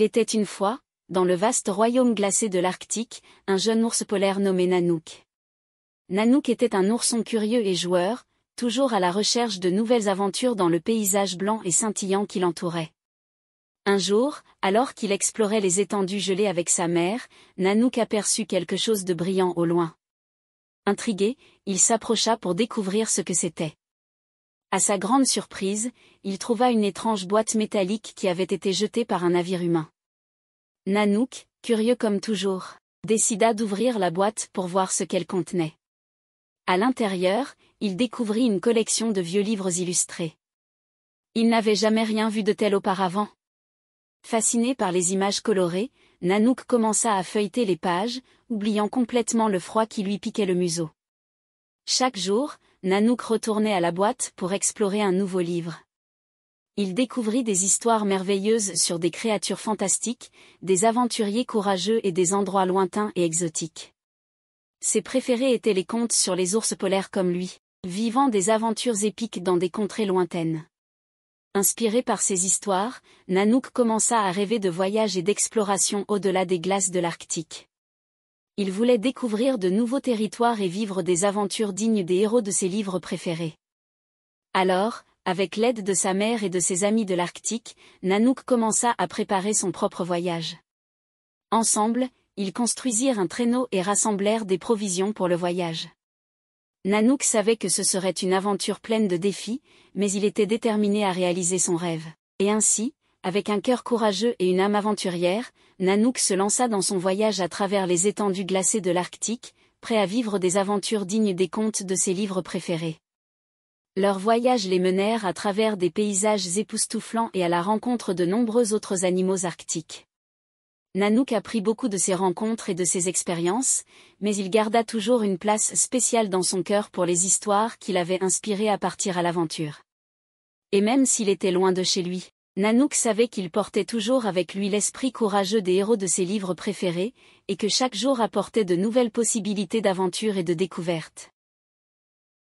Il était une fois, dans le vaste royaume glacé de l'Arctique, un jeune ours polaire nommé Nanook. Nanook était un ourson curieux et joueur, toujours à la recherche de nouvelles aventures dans le paysage blanc et scintillant qui l'entourait. Un jour, alors qu'il explorait les étendues gelées avec sa mère, Nanook aperçut quelque chose de brillant au loin. Intrigué, il s'approcha pour découvrir ce que c'était. À sa grande surprise, il trouva une étrange boîte métallique qui avait été jetée par un navire humain. Nanook, curieux comme toujours, décida d'ouvrir la boîte pour voir ce qu'elle contenait. À l'intérieur, il découvrit une collection de vieux livres illustrés. Il n'avait jamais rien vu de tel auparavant. Fasciné par les images colorées, Nanook commença à feuilleter les pages, oubliant complètement le froid qui lui piquait le museau. Chaque jour, Nanook retournait à la boîte pour explorer un nouveau livre. Il découvrit des histoires merveilleuses sur des créatures fantastiques, des aventuriers courageux et des endroits lointains et exotiques. Ses préférés étaient les contes sur les ours polaires comme lui, vivant des aventures épiques dans des contrées lointaines. Inspiré par ces histoires, Nanook commença à rêver de voyages et d'exploration au-delà des glaces de l'Arctique. Il voulait découvrir de nouveaux territoires et vivre des aventures dignes des héros de ses livres préférés. Alors, avec l'aide de sa mère et de ses amis de l'Arctique, Nanook commença à préparer son propre voyage. Ensemble, ils construisirent un traîneau et rassemblèrent des provisions pour le voyage. Nanook savait que ce serait une aventure pleine de défis, mais il était déterminé à réaliser son rêve. Et ainsi, avec un cœur courageux et une âme aventurière, Nanook se lança dans son voyage à travers les étendues glacées de l'Arctique, prêt à vivre des aventures dignes des contes de ses livres préférés. Leurs voyages les menèrent à travers des paysages époustouflants et à la rencontre de nombreux autres animaux arctiques. Nanook apprit beaucoup de ses rencontres et de ses expériences, mais il garda toujours une place spéciale dans son cœur pour les histoires qui l'avaient inspiré à partir à l'aventure. Et même s'il était loin de chez lui, Nanook savait qu'il portait toujours avec lui l'esprit courageux des héros de ses livres préférés, et que chaque jour apportait de nouvelles possibilités d'aventure et de découverte.